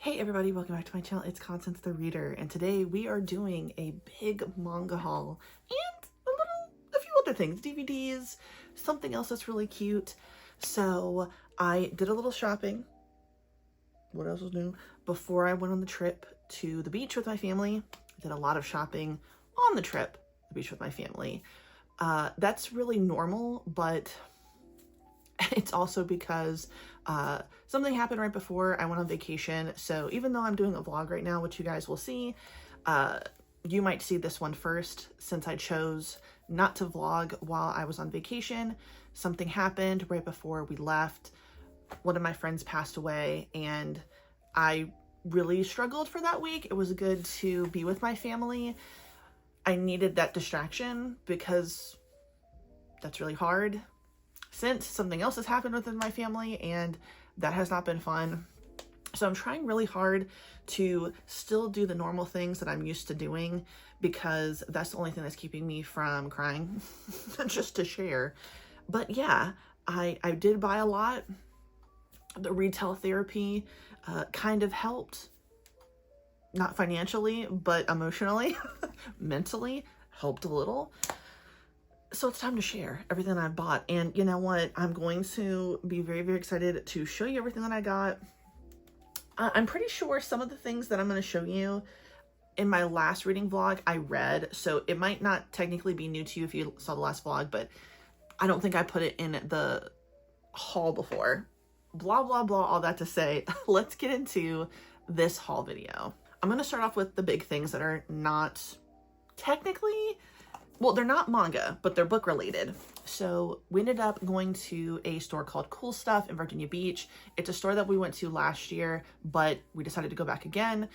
Hey everybody, welcome back to my channel. It's Constance the Reader, and today we are doing a big manga haul and a few other things, DVDs, something else that's really cute. So I did a little shopping. What else was new? Before I went on the trip to the beach with my family, I did a lot of shopping on the trip, the beach with my family. That's really normal, but it's also because something happened right before I went on vacation. So even though I'm doing a vlog right now, which you guys will see, you might see this one first since I chose not to vlog while I was on vacation. Something happened right before we left. One of my friends passed away and I really struggled for that week. It was good to be with my family. I needed that distraction because that's really hard since something else has happened within my family and that has not been fun. So I'm trying really hard to still do the normal things that I'm used to doing because that's the only thing that's keeping me from crying, just to share. But yeah, I did buy a lot. The retail therapy kind of helped, not financially, but emotionally, mentally helped a little. So it's time to share everything I bought. And you know what? I'm going to be very, very excited to show you everything that I got. I'm pretty sure some of the things that I'm going to show you in my last reading vlog, I read. So it might not technically be new to you if you saw the last vlog, but I don't think I put it in the haul before. Blah, blah, blah, all that to say, let's get into this haul video. I'm going to start off with the big things that are not technically, well, they're not manga, but they're book related. So we ended up going to a store called Cool Stuff in Virginia Beach. It's a store that we went to last year, but we decided to go back again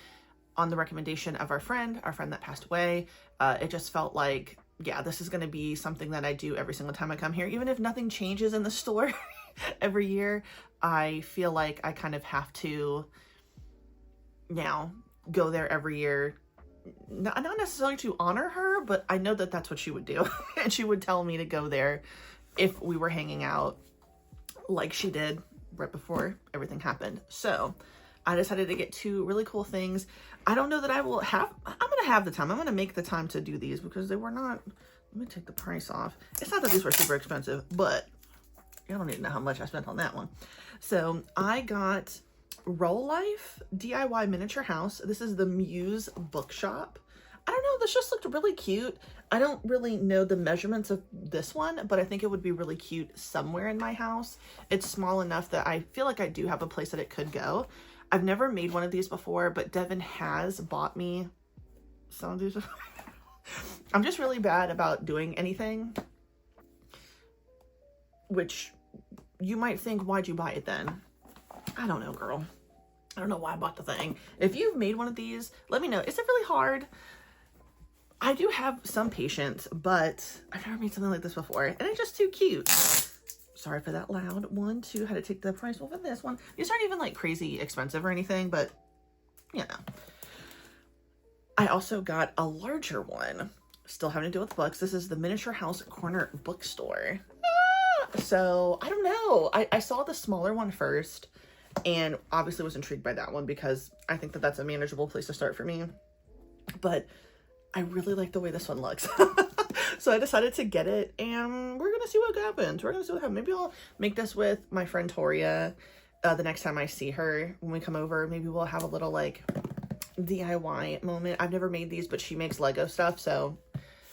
on the recommendation of our friend that passed away. It just felt like, yeah, this is going to be something that I do every single time I come here. Even if nothing changes in the store every year, I feel like I kind of have to now go there every year. Not necessarily to honor her, but I know that that's what she would do. And she would tell me to go there if we were hanging out like she did right before everything happened. So I decided to get two really cool things. I don't know that I will have, I'm going to have the time. I'm going to make the time to do these because they were not, let me take the price off. It's not that these were super expensive, but I don't even know how much I spent on that one. So I got Roll Life DIY Miniature House. This is the Muse Bookshop. I don't know, this just looked really cute. I don't really know the measurements of this one, but I think it would be really cute somewhere in my house. It's small enough that I feel like I do have a place that it could go. I've never made one of these before, but Devin has bought me some of these. I'm just really bad about doing anything, which you might think, why'd you buy it then? I don't know, girl. I don't know why I bought the thing. If you've made one of these, let me know. Is it really hard? I do have some patience, but I've never made something like this before. And it's just too cute. Sorry for that loud one, too. Had to take the price off of this one. These aren't even like crazy expensive or anything, but you know. I also got a larger one. Still having to deal with books. This is the Miniature House Corner Bookstore. So I don't know. I saw the smaller one first and obviously was intrigued by that one because I think that that's a manageable place to start for me. But I really like the way this one looks. So I decided to get it and we're going to see what happens. We're going to see what happens. Maybe I'll make this with my friend Toria the next time I see her when we come over. Maybe we'll have a little like DIY moment. I've never made these, but she makes Lego stuff. So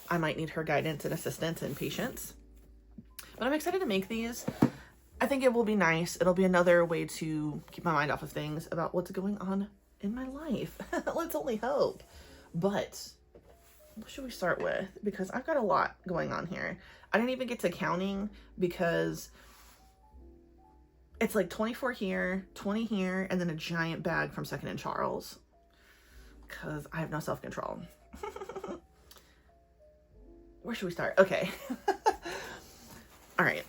I might need her guidance and assistance and patience. But I'm excited to make these. I think it will be nice. It'll be another way to keep my mind off of things about what's going on in my life. Let's only hope. But what should we start with? Because I've got a lot going on here. I didn't even get to counting because it's like 24 here, 20 here, and then a giant bag from Second and Charles. Because I have no self-control. Where should we start? Okay. All right.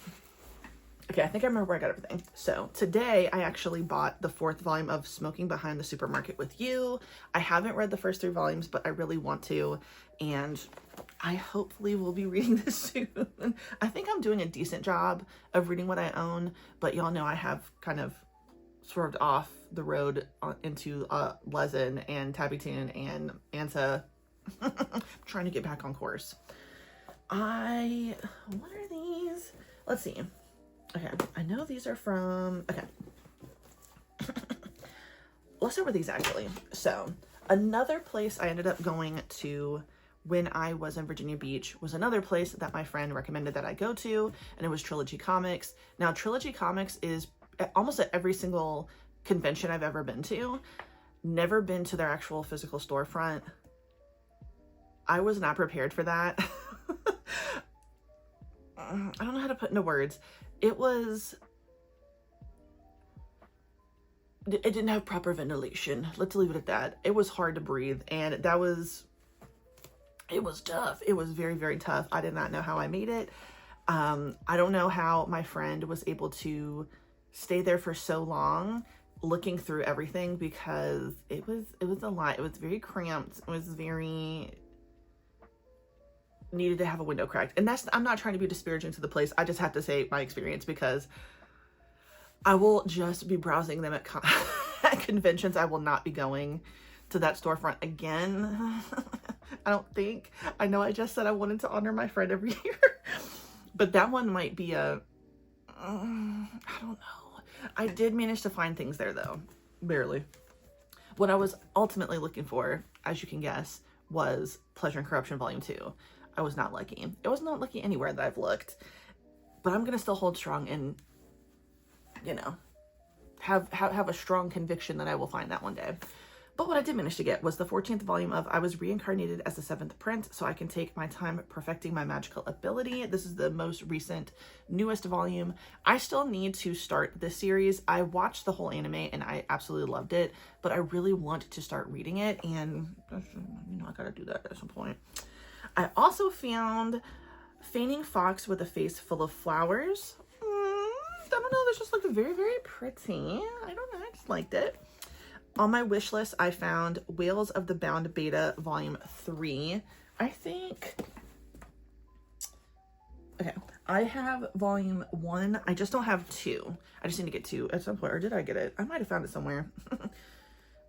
Okay, I think I remember where I got everything. So today I actually bought the 4th volume of Smoking Behind the Supermarket with You. I haven't read the first 3 volumes, but I really want to. And I hopefully will be reading this soon. I think I'm doing a decent job of reading what I own, but y'all know I have kind of swerved off the road into Lezen and Tabbytoon and Anta. I'm trying to get back on course. What are these? Let's see. Okay, I know these are from, okay. Let's start with these actually. So another place I ended up going to when I was in Virginia Beach was another place that my friend recommended that I go to, and it was Trilogy Comics. Now, Trilogy Comics is almost at every single convention I've ever been to. Never been to their actual physical storefront. I was not prepared for that. I don't know how to put into words. It didn't have proper ventilation. Let's leave it at that. It was hard to breathe, and it was tough. It was very, very tough. I did not know how I made it. I don't know how my friend was able to stay there for so long looking through everything, because it was a lot. It was very cramped. It was very needed to have a window cracked. And I'm not trying to be disparaging to the place. I just have to say my experience, because I will just be browsing them at at conventions. I will not be going to that storefront again. I don't think. I know I just said I wanted to honor my friend every year, but that one might be I don't know. I did manage to find things there though, barely. What I was ultimately looking for, as you can guess, was Pleasure and Corruption Volume 2. I was not lucky. It was not lucky anywhere that I've looked, but I'm going to still hold strong and, you know, have a strong conviction that I will find that one day. But what I did manage to get was the 14th volume of I Was Reincarnated as the 7th Prince, so I can take my time perfecting my magical ability. This is the most recent, newest volume. I still need to start this series. I watched the whole anime and I absolutely loved it, but I really want to start reading it, and, you know, I gotta do that at some point. I also found Fainting Fox with a Face Full of Flowers. I don't know, this just looked very, very pretty. I don't know, I just liked it. On my wish list, I found Whales of the Bound Beta Volume 3. I think, okay, I have Volume 1. I just don't have 2. I just need to get 2 at some point, or did I get it? I might have found it somewhere.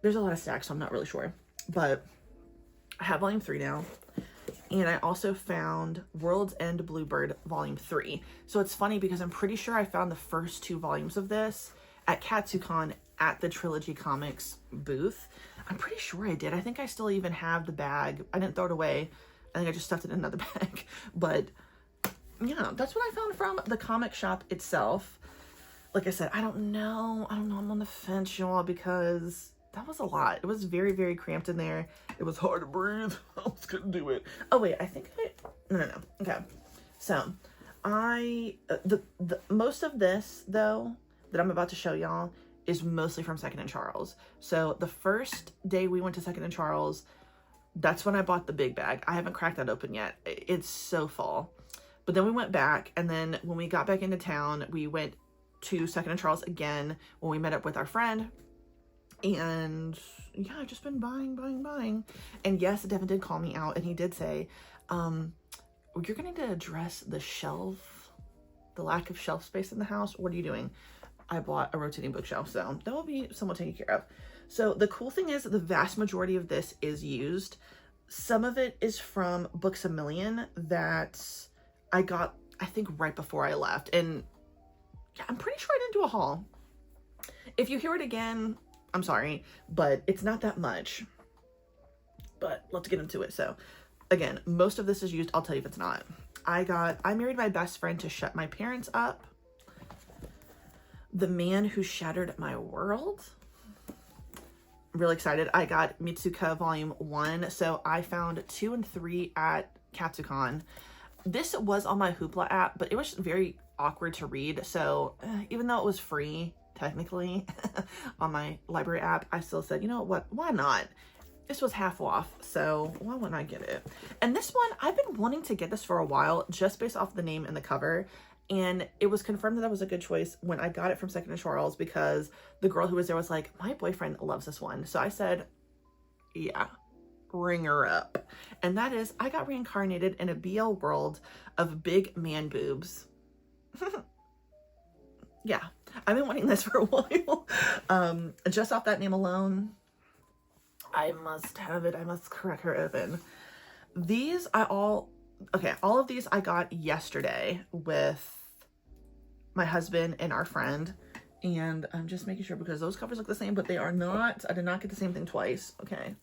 There's a lot of stacks, so I'm not really sure. But I have Volume 3 now. And I also found World's End Bluebird Volume 3. So it's funny because I'm pretty sure I found the first 2 volumes of this at Katsucon at the Trilogy Comics booth. I'm pretty sure I did. I think I still even have the bag. I didn't throw it away. I think I just stuffed it in another bag. But, yeah, that's what I found from the comic shop itself. Like I said, I don't know. I'm on the fence, y'all, because that was a lot. It was very, very cramped in there. It was hard to breathe. I just couldn't do it. Oh, wait, I think no. Okay. So, the most of this, though, that I'm about to show y'all is mostly from Second and Charles. So, the first day we went to Second and Charles, that's when I bought the big bag. I haven't cracked that open yet. It's so full. But then we went back, and then when we got back into town, we went to Second and Charles again when we met up with our friend. And yeah, I've just been buying. And yes, Devin did call me out, and he did say, you're going to address the lack of shelf space in the house. What are you doing? I bought a rotating bookshelf, so that will be somewhat taken care of. So the cool thing is the vast majority of this is used. Some of it is from Books A Million that I got, I think, right before I left. And yeah, I'm pretty sure I didn't do a haul. If you hear it again, I'm sorry, but it's not that much. But let's get into it. So again, most of this is used. I'll tell you if it's not. I married my best friend to shut my parents up. The Man Who Shattered My World. I'm really excited. I got Mitsuka Volume 1. So I found 2 and 3 at Katsucon. This was on my Hoopla app, but it was very awkward to read. So even though it was free, technically, on my library app, I still said, you know what, why not? This was half off, so why wouldn't I get it? And this one, I've been wanting to get this for a while, just based off the name and the cover. And it was confirmed that that was a good choice when I got it from Second and Charles, because the girl who was there was like, my boyfriend loves this one. So I said, yeah, ring her up. And that is, I got reincarnated in a BL world of big man boobs. Yeah, I've been wanting this for a while. Just off that name alone, I must have it. I must crack her open. These all of these I got yesterday with my husband and our friend. And I'm just making sure because those covers look the same, but they are not. I did not get the same thing twice. Okay.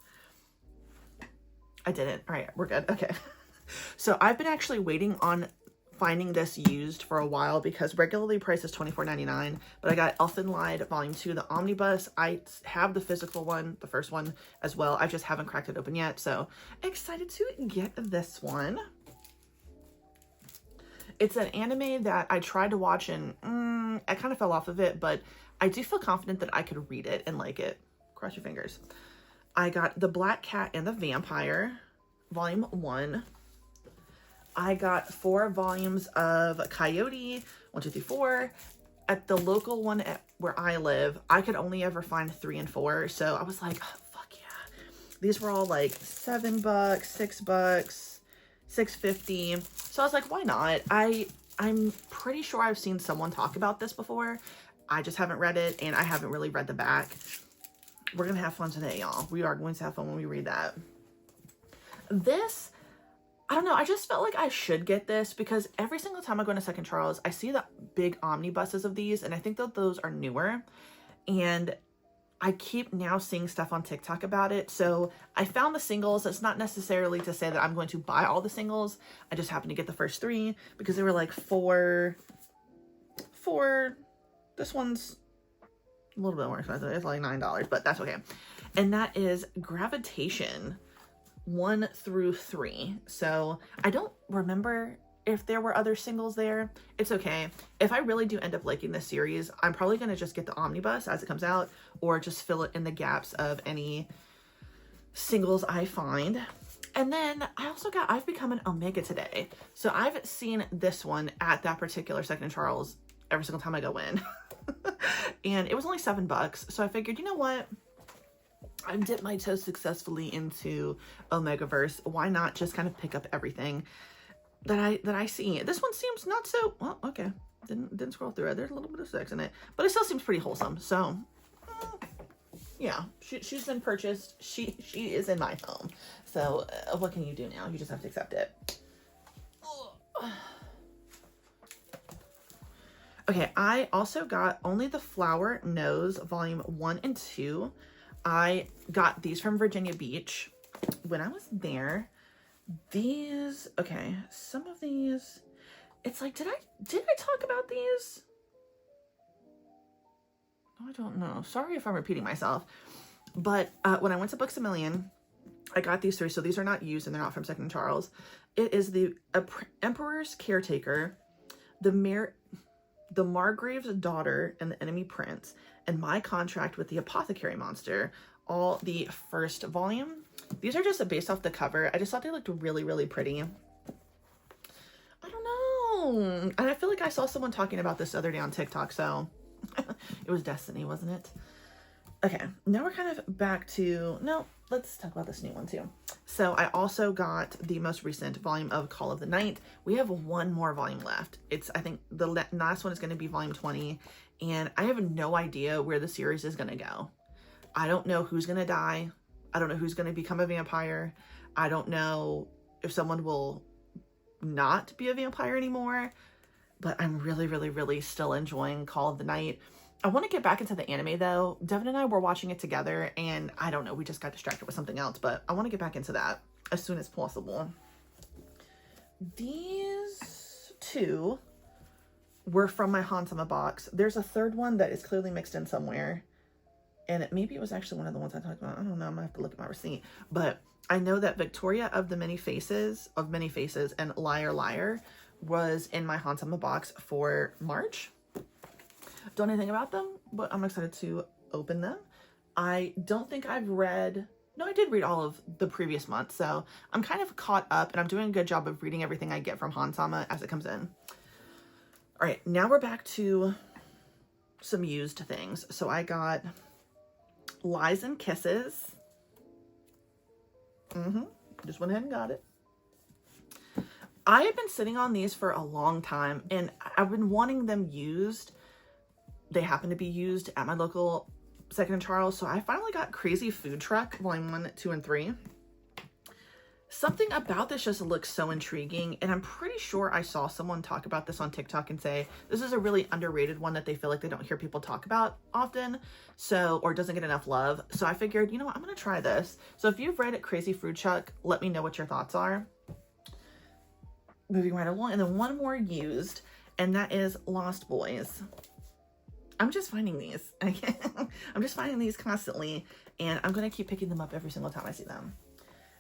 I didn't. All right, we're good. Okay. So I've been actually waiting on finding this used for a while because regularly price is $24.99, but I got Elfen Lied Volume 2, the Omnibus. I have the physical one, the first one as well. I just haven't cracked it open yet, so excited to get this one. It's an anime that I tried to watch and I kind of fell off of it, but I do feel confident that I could read it and like it. Cross your fingers. I got The Black Cat and the Vampire, Volume 1. I got 4 volumes of Coyote, 1, 2, 3, 4. At the local one at where I live, I could only ever find 3 and 4. So I was like, oh, fuck yeah. These were all like $7, $6, $6.50. So I was like, why not? I'm pretty sure I've seen someone talk about this before. I just haven't read it, and I haven't really read the back. We're going to have fun today, y'all. We are going to have fun when we read that. This, I don't know. I just felt like I should get this because every single time I go into Second Charles, I see the big omnibuses of these, and I think that those are newer. And I keep now seeing stuff on TikTok about it. So I found the singles. It's not necessarily to say that I'm going to buy all the singles. I just happened to get the first 3 because they were like four. This one's a little bit more expensive. It's like $9, but that's okay. And that is Gravitation 1 through 3. So I don't remember if there were other singles there. It's okay. If I really do end up liking this series, I'm probably going to just get the omnibus as it comes out or just fill it in the gaps of any singles I find. And then I also got I've Become an Omega today. So I've seen this one at that particular Second Charles every single time I go in. And it was only $7. So I figured, you know what? I've dipped my toes successfully into Omegaverse. Why not just kind of pick up everything that I see? This one seems not so well. Okay, didn't scroll through it. There's a little bit of sex in it, but it still seems pretty wholesome. So yeah, she's been purchased. She is in my home. So what can you do now? You just have to accept it. Okay, I also got Only the Flower Knows Volume 1 and 2. I got these from Virginia Beach when I was there. These, okay, some of these, it's like, did I talk about these? I don't know. Sorry if I'm repeating myself. But when I went to Books A Million, I got these 3. So these are not used and they're not from Second Charles. It is the Emperor's Caretaker, the Margrave's Daughter and the Enemy Prince, and My Contract with the Apothecary Monster, all the first volume. These are just based off the cover. I just thought they looked really, really pretty. I don't know. And I feel like I saw someone talking about this the other day on TikTok, so it was destiny, wasn't it? Okay, now we're kind of back to, no, let's talk about this new one too. So I also got the most recent volume of Call of the Night. We have 1 more volume left. I think the last one is going to be volume 20, and I have no idea where the series is going to go. I don't know who's going to die. I don't know who's going to become a vampire. I don't know if someone will not be a vampire anymore, but I'm really, really, really still enjoying Call of the Night. I want to get back into the anime though. Devin and I were watching it together and I don't know, we just got distracted with something else, but I want to get back into that as soon as possible. These 2 were from my Hansama box. There's a 3rd one that is clearly mixed in somewhere. And maybe it was actually one of the ones I talked about. I don't know. I'm going to have to look at my receipt. But I know that Victoria of Many Faces and Liar Liar was in my Hansama box for March. Don't know anything about them, but I'm excited to open them. I don't think I've read... No, I did read all of the previous month, so I'm kind of caught up, and I'm doing a good job of reading everything I get from Hansama as it comes in. All right, now we're back to some used things. So I got Lies and Kisses. Just went ahead and got it. I have been sitting on these for a long time, and I've been wanting them used They happen to be used at my local Second and Charles. So I finally got Crazy Food Truck, volume 1, 2, and 3. Something about this just looks so intriguing, and I'm pretty sure I saw someone talk about this on TikTok and say this is a really underrated one that they feel like they don't hear people talk about often, so, or doesn't get enough love. So I figured, you know what, I'm gonna try this. So if you've read it, Crazy Fruit Chuck, let me know what your thoughts are. Moving right along, and then one more used, and that is Lost Boys. I'm just finding these. I'm just finding these constantly, and I'm gonna keep picking them up every single time I see them.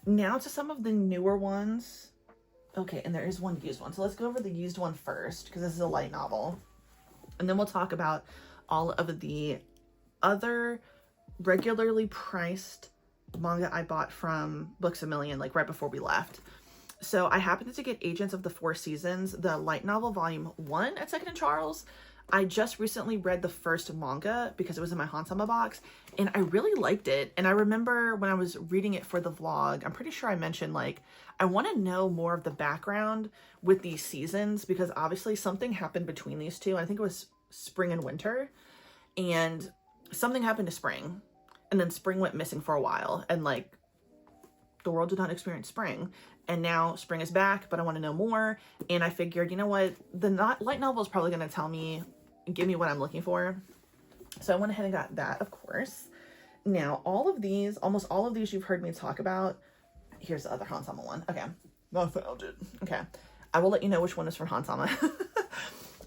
Now to some of the newer ones. Okay, and there is one used one. So let's go over the used one first, because this is a light novel. And then we'll talk about all of the other regularly priced manga I bought from Books A Million, like right before we left. So I happened to get Agents of the Four Seasons, the light novel volume 1 at Second and Charles. I just recently read the first manga because it was in my Hansama box, and I really liked it. And I remember when I was reading it for the vlog, I'm pretty sure I mentioned, like, I want to know more of the background with these seasons, because obviously something happened between these two. I think it was spring and winter, and something happened to spring, and then spring went missing for a while, and like the world did not experience spring. And now spring is back, but I want to know more. And I figured, you know what, the light novel is probably going to tell me, give me what I'm looking for. So I went ahead and got that, of course. Now, all of these, almost all of these you've heard me talk about. Here's the other Hansama one. Okay, I found it. Okay, I will let you know which one is from Hansama.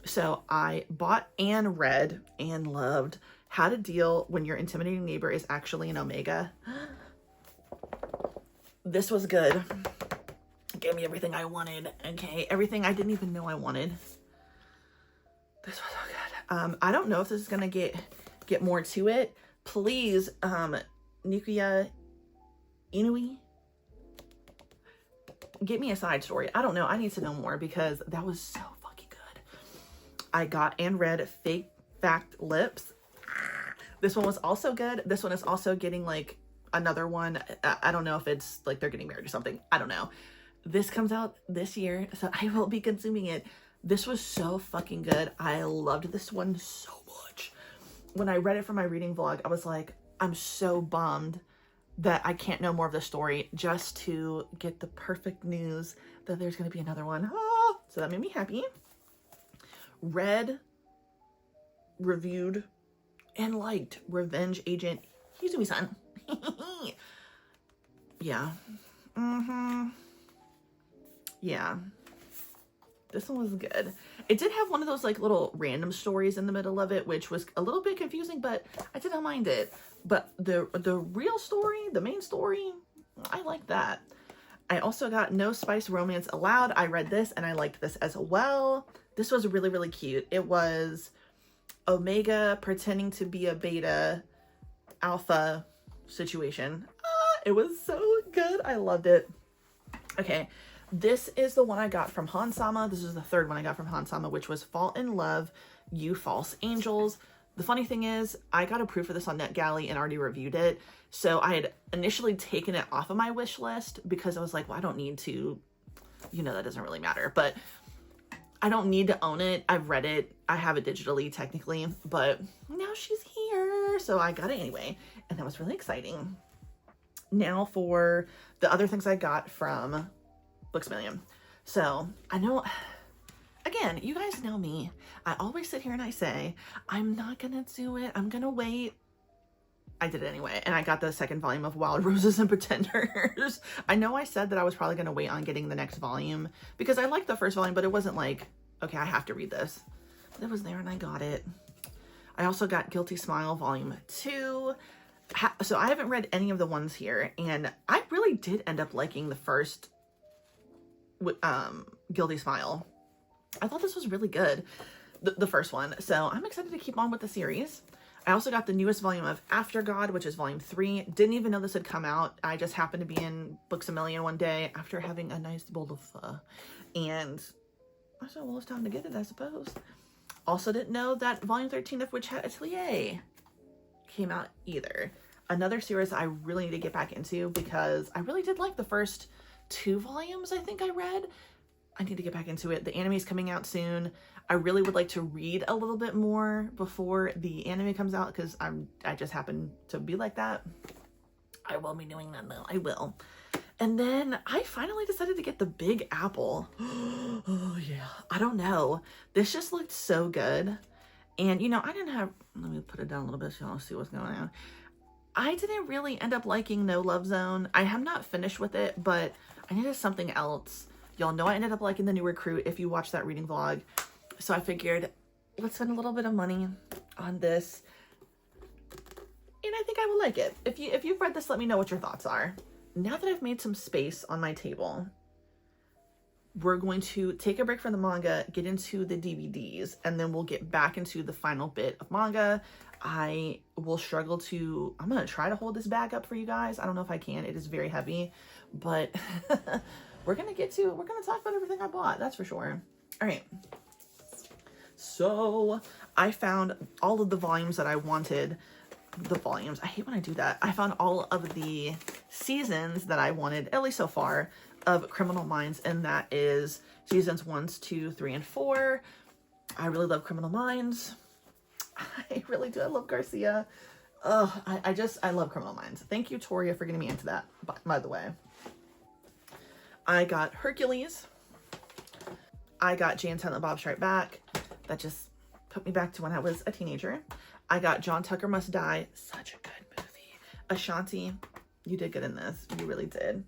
So I bought and read and loved How to Deal When Your Intimidating Neighbor is Actually an Omega. This was good. Gave me everything I wanted. Okay, everything I didn't even know I wanted. This was so good. I don't know if this is gonna get more to it. Please, Nikuya Inui, get me a side story. I don't know. I need to know more, because that was so fucking good. I got and read Fake Fact Lips. This one was also good. This one is also getting like another one. I don't know if it's like they're getting married or something. I don't know. This comes out this year, so I will be consuming it. This was so fucking good. I loved this one so much. When I read it for my reading vlog, I was like, I'm so bummed that I can't know more of the story just to get the perfect news that there's going to be another one. Ah! So that made me happy. Read, reviewed, and liked Revenge Agent Hizumi-san. Yeah. Yeah, this one was good. It did have one of those like little random stories in the middle of it, which was a little bit confusing, but I didn't mind it. But the real story, the main story, I like that. I also got No Spice Romance Allowed. I read this and I liked this as well. This was really, really cute. It was Omega pretending to be a beta alpha situation. It was so good. I loved it. Okay. This is the one I got from Hansama. This is the third one I got from Hansama, which was Fall in Love, You False Angels. The funny thing is, I got approved for this on NetGalley and already reviewed it. So I had initially taken it off of my wish list because I was like, well, I don't need to, you know, that doesn't really matter. But I don't need to own it. I've read it. I have it digitally, technically. But now she's here. So I got it anyway. And that was really exciting. Now for the other things I got from Books A Million. So I know, again, you guys know me. I always sit here and I say, I'm not gonna do it. I'm gonna wait. I did it anyway. And I got the second volume of Wild Roses and Pretenders. I know I said that I was probably gonna wait on getting the next volume because I liked the first volume, but it wasn't like, okay, I have to read this. It was there and I got it. I also got Guilty Smile Volume 2. So I haven't read any of the ones here, and I really did end up liking the first Guilty Smile. I thought this was really good, the first one. So I'm excited to keep on with the series. I also got the newest volume of After God, which is volume 3. Didn't even know this had come out. I just happened to be in Books A Million one day after having a nice bowl of pho. And I said, well, it's time to get it, I suppose. Also didn't know that volume 13 of Witch Hat Atelier came out either. Another series I really need to get back into because I really did like the first 2 volumes I think I read. I need to get back into it. The anime's coming out soon. I really would like to read a little bit more before the anime comes out because I just happen to be like that. I will be doing that though. I will. And then I finally decided to get the Big Apple. Oh yeah. I don't know. This just looked so good. And you know, I didn't have, let me put it down a little bit so y'all see what's going on. I didn't really end up liking No Love Zone. I have not finished with it, but I needed something else. Y'all know I ended up liking The New Recruit if you watched that reading vlog. So I figured, let's spend a little bit of money on this. And I think I will like it. If you've read this, let me know what your thoughts are. Now that I've made some space on my table, we're going to take a break from the manga, get into the DVDs, and then we'll get back into the final bit of manga. I will struggle to, I'm going to try to hold this bag up for you guys. I don't know if I can. It is very heavy, but we're going to talk about everything I bought. That's for sure. All right. So I found all of the volumes that I wanted. The volumes. I hate when I do that. I found all of the seasons that I wanted, at least so far, of Criminal Minds, and that is seasons 1, 2, 3, and 4. I really love Criminal Minds. I really do. I love Garcia. Oh, I love Criminal Minds. Thank you, Toria, for getting me into that, by the way. I got Hercules. I got Jay and Silent Bob Strike Back. That just put me back to when I was a teenager. I got John Tucker Must Die. Such a good movie. Ashanti, you did good in this. You really did.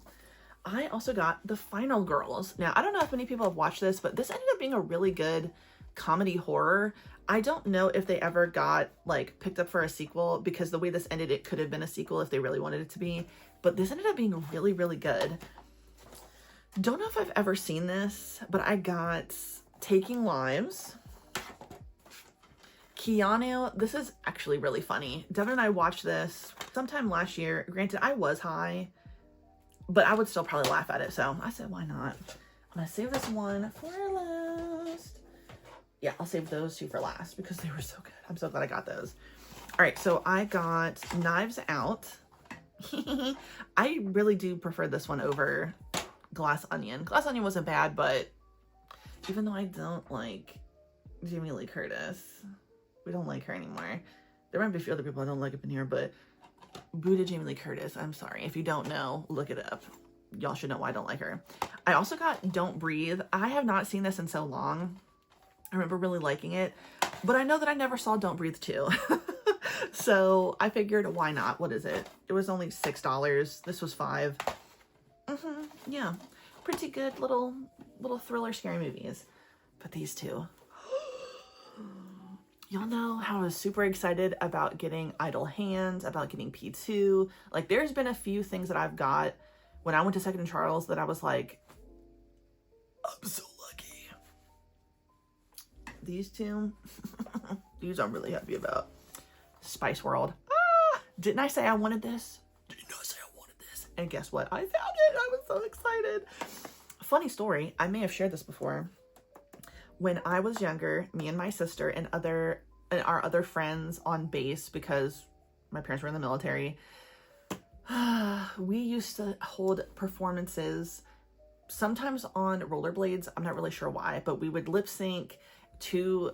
I also got The Final Girls. Now, I don't know if many people have watched this, but this ended up being a really good comedy horror. I don't know if they ever got, like, picked up for a sequel, because the way this ended, it could have been a sequel if they really wanted it to be. But this ended up being really, really good. Don't know if I've ever seen this, but I got Taking Lives. Keanu, this is actually really funny. Devin and I watched this sometime last year. Granted, I was high, but I would still probably laugh at it. So I said, why not? I'm going to save this one for last. Yeah, I'll save those two for last because they were so good. I'm so glad I got those. All right, so I got Knives Out. I really do prefer this one over Glass Onion. Glass Onion wasn't bad, but even though I don't like Jamie Lee Curtis, we don't like her anymore. There might be a few other people I don't like up in here, but boo to Jamie Lee Curtis. I'm sorry. If you don't know, look it up. Y'all should know why I don't like her. I also got Don't Breathe. I have not seen this in so long. I remember really liking it, but I know that I never saw Don't Breathe 2. So I figured, why not? What is it? It was only $6. This was $5. Yeah, pretty good little thriller scary movies. But these two, y'all know how I was super excited about getting Idle Hands, about getting P2. Like, there's been a few things that I've got when I went to Second and Charles that I was like, I'm so lucky. These two, these I'm really happy about. Spice World. Ah, didn't I say I wanted this? Didn't I say I wanted this? And guess what? I found it. I was so excited. Funny story. I may have shared this before. When I was younger, me and my sister and our other friends on base, because my parents were in the military, we used to hold performances, sometimes on rollerblades. I'm not really sure why, but we would lip sync to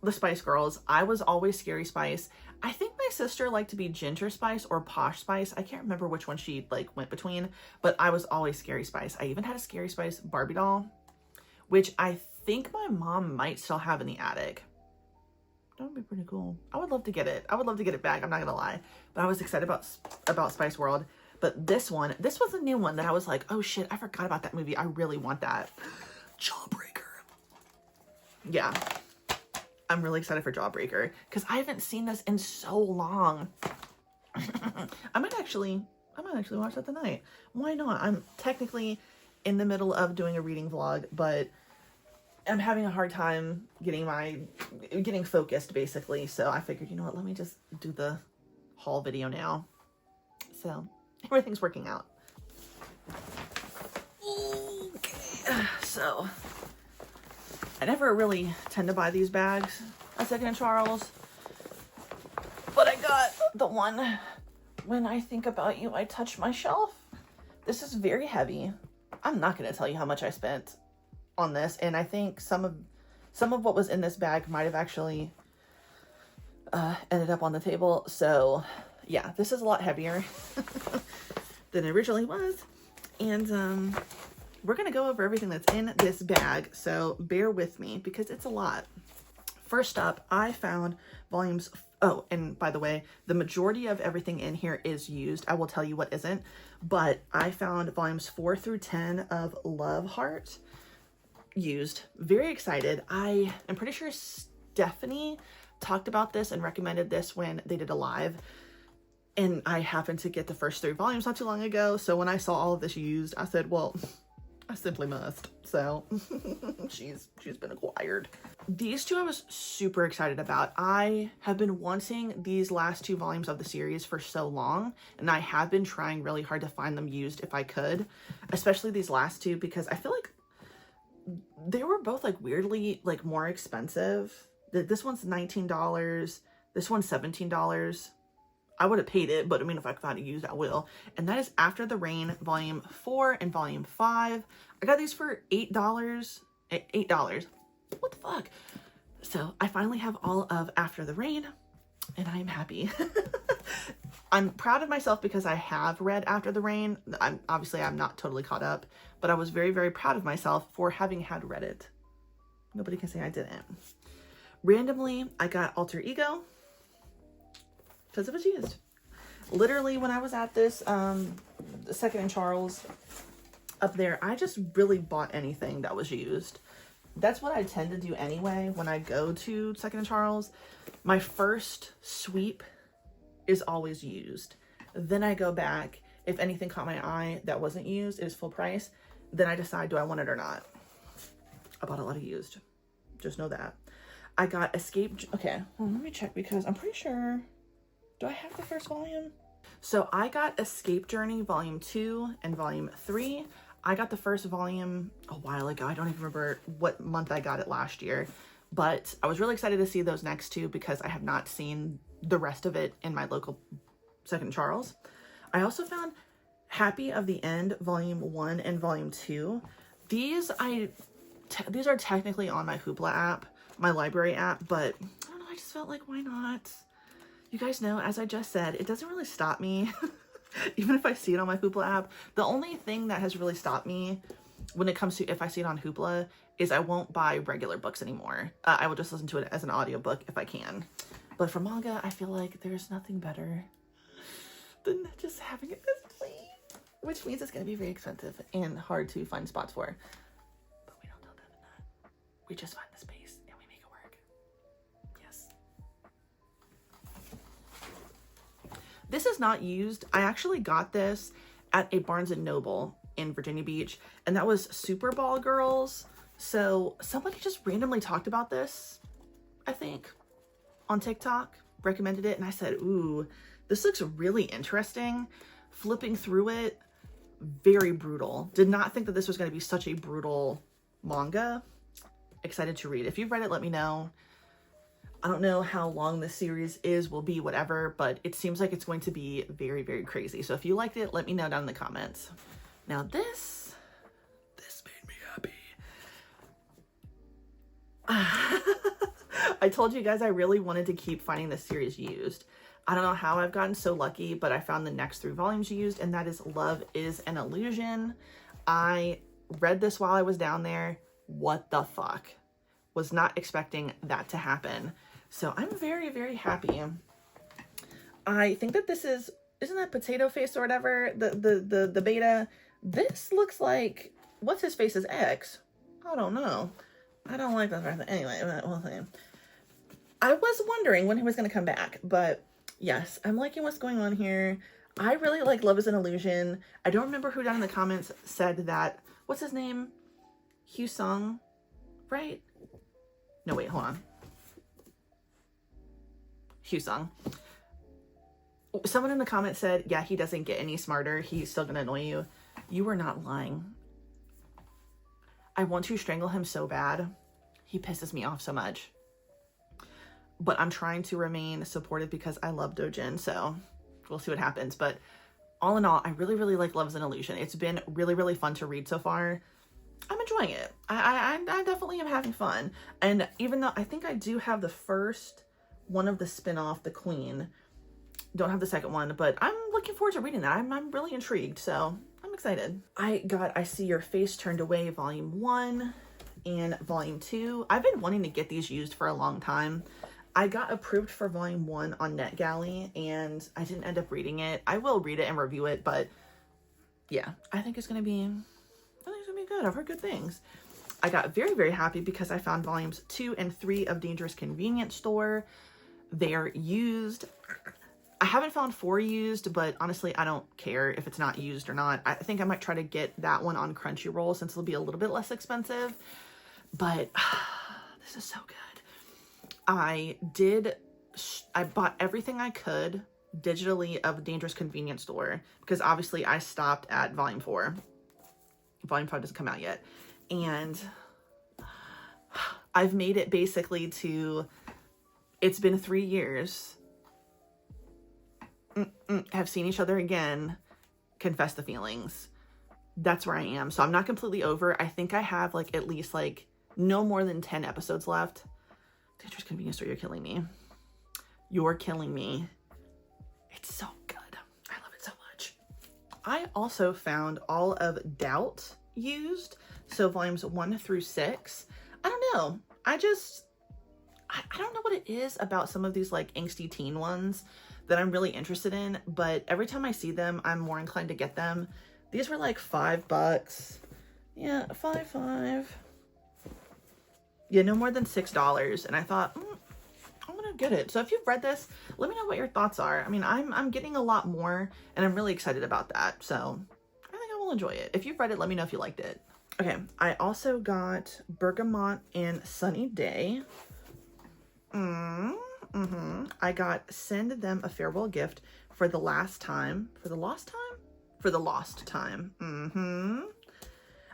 the Spice Girls. I was always Scary Spice. I think my sister liked to be Ginger Spice or Posh Spice. I can't remember which one she like went between, but I was always Scary Spice. I even had a Scary Spice Barbie doll, which I think my mom might still have in the attic. That would be pretty cool. I would love to get it. I would love to get it back. I'm not gonna lie, but I was excited about Spice World. But this was a new one that I was like, oh shit, I forgot about that movie. I really want that. Jawbreaker. Yeah, I'm really excited for Jawbreaker because I haven't seen this in so long. I might actually watch that tonight. Why not? I'm technically in the middle of doing a reading vlog, but I'm having a hard time getting focused basically. So I figured, you know what, let me just do the haul video now. So everything's working out. Okay, so I never really tend to buy these bags at Second and Charles, but I got the one, When I Think About You, I Touch My Shelf. This is very heavy. I'm not going to tell you how much I spent on this, and I think some of what was in this bag might have actually ended up on the table. So yeah, this is a lot heavier than it originally was, and we're gonna go over everything that's in this bag, so bear with me because it's a lot. First up, I found volumes. Oh, and by the way, the majority of everything in here is used. I will tell you what isn't, but I found volumes 4 through 10 of Love Heart used. Very excited. I am pretty sure Stephanie talked about this and recommended this when they did a live, and I happened to get the first 3 volumes not too long ago. So when I saw all of this used, I said, well, I simply must. So she's been acquired. These two I was super excited about. I have been wanting these last 2 volumes of the series for so long, and I have been trying really hard to find them used if I could, especially these last 2, because I feel like they were both like weirdly like more expensive. This one's $19. This one's $17. I would have paid it, but I mean, if I can find it used, I will. And that is After the Rain, volume 4 and volume 5. I got these for $8. $8. What the fuck? So I finally have all of After the Rain, and I am happy. I'm proud of myself because I have read After the Rain. I'm not totally caught up, but I was very, very proud of myself for having had read it. Nobody can say I didn't. Randomly, I got Alter Ego because it was used. Literally, when I was at this Second and Charles up there, I just really bought anything that was used. That's what I tend to do anyway when I go to Second and Charles. My first sweep is always used. Then I go back. If anything caught my eye that wasn't used, it is full price. Then I decide, do I want it or not? I bought a lot of used. Just know that. I got Escape. Okay, well, let me check because I'm pretty sure. Do I have the first volume? So I got Escape Journey volume 2 and volume 3. I got the first volume a while ago. I don't even remember what month I got it last year, but I was really excited to see those next 2 because I have not seen the rest of it in my local Second Charles. I also found Happy of the End volume 1 and volume 2. These are technically on my Hoopla app, my library app, but I don't know, I just felt like, why not? You guys know, as I just said, it doesn't really stop me. Even if I see it on my Hoopla app. The only thing that has really stopped me when it comes to if I see it on Hoopla is I won't buy regular books anymore. I will just listen to it as an audiobook if I can. But for manga, I feel like there's nothing better than just having it physically, which means it's going to be very expensive and hard to find spots for. But we don't tell them that. We just find the space and we make it work. Yes. This is not used. I actually got this at a Barnes & Noble in Virginia Beach, and that was Super Ball Girls. So somebody just randomly talked about this, I think, on TikTok, recommended it, and I said, ooh, this looks really interesting. Flipping through it, very brutal. Did not think that this was going to be such a brutal manga. Excited to read. If you've read it, let me know. I don't know how long this series will be, whatever, but it seems like it's going to be very, very crazy. So if you liked it, let me know down in the comments. Now this made me happy. I told you guys I really wanted to keep finding this series used. I don't know how I've gotten so lucky, but I found the next 3 volumes used, and that is Love is an Illusion. I read this while I was down there. What the fuck? Was not expecting that to happen. So I'm very, very happy. I think that this isn't that Potato Face or whatever, the beta? This looks like, what's his face's ex? I don't know. I don't like that. Anyway, we'll see. I was wondering when he was going to come back, but yes, I'm liking what's going on here. I really like Love is an Illusion. I don't remember who down in the comments said that. What's his name? Hugh Sung, right? No, wait, hold on. Hugh Sung. Someone in the comments said, yeah, he doesn't get any smarter. He's still going to annoy you. You are not lying. I want to strangle him so bad. He pisses me off so much. But I'm trying to remain supportive because I love Dojin, so we'll see what happens. But all in all, I really, really like Love is an Illusion. It's been really, really fun to read so far. I'm enjoying it. I definitely am having fun. And even though I think I do have the first one of the spin-off, The Queen, don't have the second one, but I'm looking forward to reading that. I'm really intrigued, so I'm excited. I got I See Your Face Turned Away Volume 1 and Volume 2. I've been wanting to get these used for a long time. I got approved for Volume 1 on NetGalley, and I didn't end up reading it. I will read it and review it, but yeah, I think it's gonna be good. I've heard good things. I got very, very happy because I found volumes 2 and 3 of Dangerous Convenience Store. They're used. I haven't found 4 used, but honestly, I don't care if it's not used or not. I think I might try to get that one on Crunchyroll since it'll be a little bit less expensive. But this is so good. I bought everything I could digitally of Dangerous Convenience Store because obviously I stopped at Volume 4. Volume 5 doesn't come out yet. And I've made it basically to, it's been 3 years. Have seen each other again. Confess the feelings. That's where I am. So I'm not completely over. I think I have like at least like no more than 10 episodes left. Dangerous Convenience Store, you're killing me. You're killing me. It's so good. I love it so much. I also found all of Doubt used. So volumes 1 through 6. I don't know. I don't know what it is about some of these like angsty teen ones that I'm really interested in, but every time I see them, I'm more inclined to get them. These were like $5. Yeah, five. Yeah, no more than $6. And I thought, I'm gonna get it. So if you've read this, let me know what your thoughts are. I mean, I'm getting a lot more, and I'm really excited about that. So I think I will enjoy it. If you've read it, let me know if you liked it. Okay, I also got Bergamot and Sunny Day. I got Send Them a Farewell Gift for the Last Time. For the Lost Time? For the Lost Time.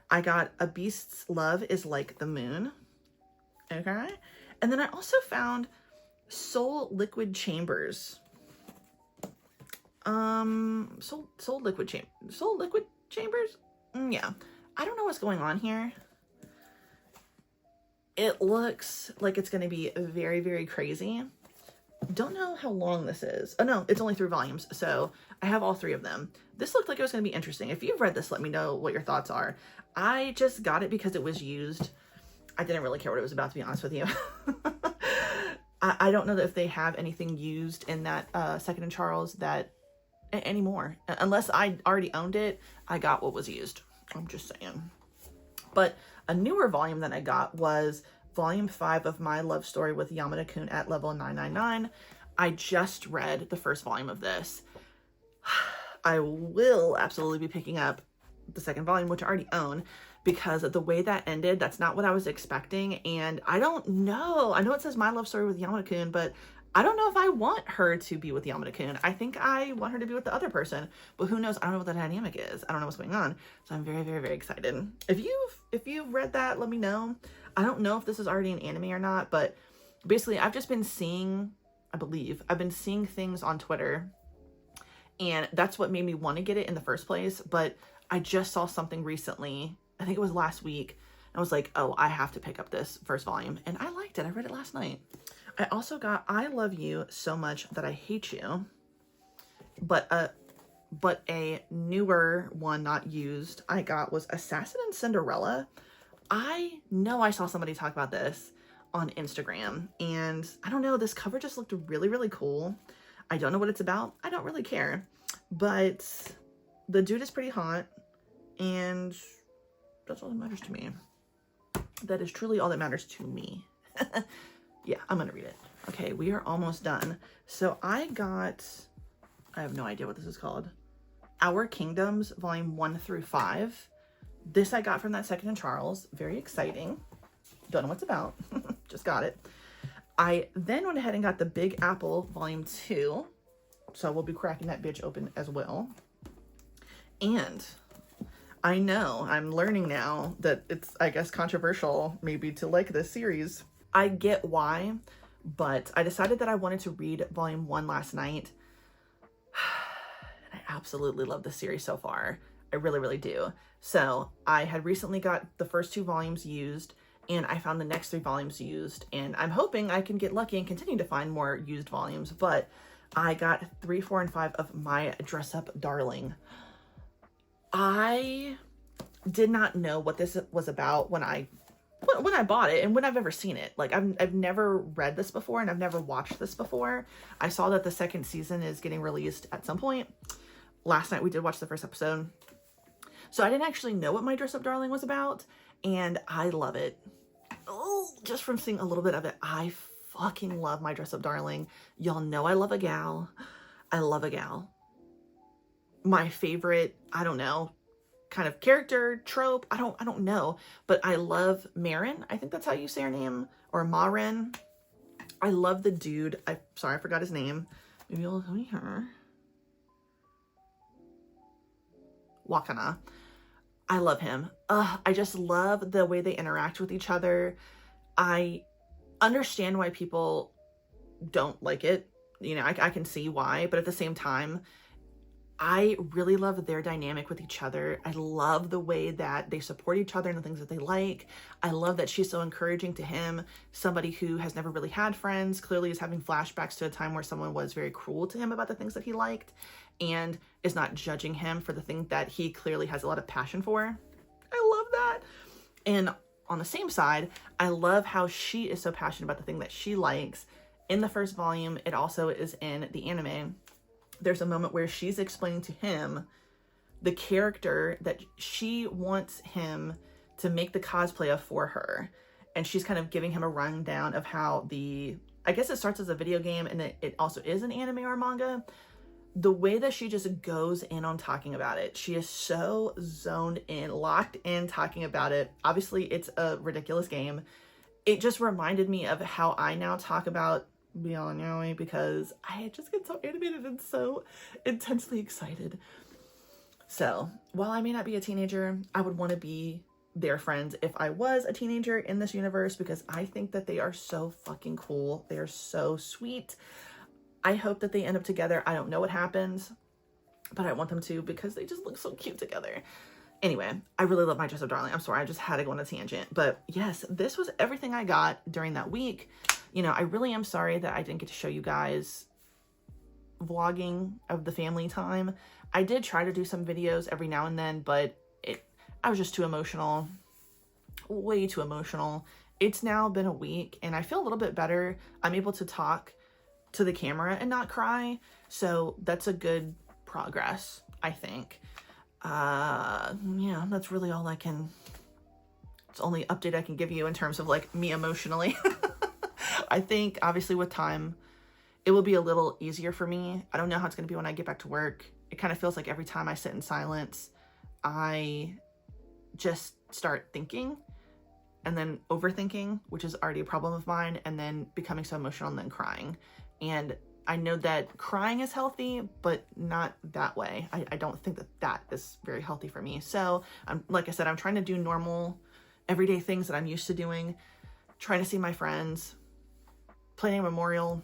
I got A Beast's Love is Like the Moon. Okay. And then I also found Soul Liquid Chambers. Soul Liquid Chambers? Yeah. I don't know what's going on here. It looks like it's going to be very, very crazy. Don't know how long this is. Oh no, it's only 3 volumes. So I have all 3 of them. This looked like it was going to be interesting. If you've read this, let me know what your thoughts are. I just got it because it was used. I didn't really care what it was about, to be honest with you. I don't know that if they have anything used in that Second and Charles that anymore. Unless I already owned it, I got what was used. I'm just saying. But a newer volume that I got was Volume 5 of My Love Story with Yamada-kun at Level 999. I just read the first volume of this. I will absolutely be picking up the second volume, which I already own, because of the way that ended, that's not what I was expecting. And I don't know. I know it says My Love Story with Yamada-kun, but I don't know if I want her to be with Yamada-kun. I think I want her to be with the other person, but who knows? I don't know what the dynamic is. I don't know what's going on. So I'm very, very, very excited. If you've read that, let me know. I don't know if this is already an anime or not, but basically I've just been seeing, I've been seeing things on Twitter, and that's what made me want to get it in the first place. But I just saw something recently, I think it was last week, and I was like, oh, I have to pick up this first volume. And I liked it. I read it last night. I also got I Love You So Much That I Hate You, but a newer one not used I got was Assassin and Cinderella. I know I saw somebody talk about this on Instagram, and I don't know, this cover just looked really, really cool. I don't know what it's about. I don't really care, but the dude is pretty hot, and that's all that matters to me. That is truly all that matters to me. Yeah, I'm gonna read it. Okay, we are almost done. So I have no idea what this is called. Our Kingdoms, Volume 1 through 5. This I got from that Second and Charles. Very exciting. Don't know what it's about. Just got it. I then went ahead and got the Big Apple, Volume 2. So we'll be cracking that bitch open as well. And I know, I'm learning now that it's, I guess, controversial maybe to like this series. I get why, but I decided that I wanted to read Volume 1 last night. And I absolutely love the series so far. I really, really do. So I had recently got the first 2 volumes used, and I found the next 3 volumes used, and I'm hoping I can get lucky and continue to find more used volumes, but I got 3, 4, and 5 of My Dress Up Darling. I did not know what this was about when I bought it and when I've ever seen it. Like, I've never read this before, and I've never watched this before. I saw that the 2nd season is getting released at some point. Last night we did watch the 1st episode. So I didn't actually know what My Dress Up Darling was about, and I love it. Oh, just from seeing a little bit of it, I fucking love My Dress Up Darling. Y'all know I love a gal. I love a gal. My favorite, I don't know, kind of character, trope, I don't know, but I love Marin. I think that's how you say her name, or Marin. I love the dude. Sorry, I forgot his name. Maybe you'll tell me her. Wakana. I love him. I just love the way they interact with each other. I understand why people don't like it. You know, I can see why, but at the same time, I really love their dynamic with each other. I love the way that they support each other and the things that they like. I love that she's so encouraging to him. Somebody who has never really had friends, clearly is having flashbacks to a time where someone was very cruel to him about the things that he liked, and is not judging him for the thing that he clearly has a lot of passion for. I love that. And on the same side, I love how she is so passionate about the thing that she likes. In the 1st volume, it also is in the anime. There's a moment where she's explaining to him the character that she wants him to make the cosplay of for her. And she's kind of giving him a rundown of how I guess it starts as a video game, and it also is an anime or manga. The way that she just goes in on talking about it. She is so zoned in, locked in talking about it. Obviously, it's a ridiculous game. It just reminded me of how I now talk about Beyond Yaoi, because I just get so animated and so intensely excited. So while I may not be a teenager, I would want to be their friends if I was a teenager in this universe, because I think that they are so fucking cool. They are so sweet. I hope that they end up together. I don't know what happens, but I want them to, because they just look so cute together. Anyway, I really love My Dress Up Darling. I'm sorry, I just had to go on a tangent. But yes, this was everything I got during that week. You know, I really am sorry that I didn't get to show you guys vlogging of the family time. I did try to do some videos every now and then, but I was just too emotional. Way too emotional. It's now been a week, and I feel a little bit better. I'm able to talk to the camera and not cry. So that's a good progress, I think. Yeah, that's really all it's the only update I can give you in terms of like me emotionally. I think obviously with time, it will be a little easier for me. I don't know how it's going to be when I get back to work. It kind of feels like every time I sit in silence, I just start thinking and then overthinking, which is already a problem of mine, and then becoming so emotional and then crying. And I know that crying is healthy, but not that way. I don't think that is very healthy for me. So like I said, I'm trying to do normal everyday things that I'm used to doing, trying to see my friends, planning a memorial.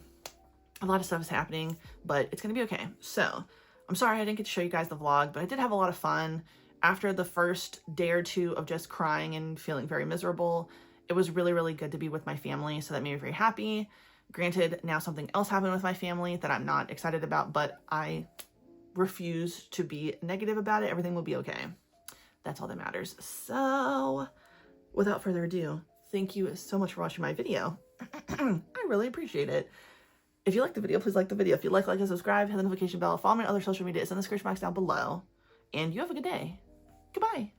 A lot of stuff is happening, but it's going to be okay. So I'm sorry I didn't get to show you guys the vlog, but I did have a lot of fun. After the first day or two of just crying and feeling very miserable, it was really, really good to be with my family. So that made me very happy. Granted, now something else happened with my family that I'm not excited about, but I refuse to be negative about it. Everything will be okay. That's all that matters. So without further ado, thank you so much for watching my video. I really appreciate it. If you liked the video, please like the video. If you like and subscribe, hit the notification bell, follow my other social media. It's in the description box down below. And you have a good day. Goodbye.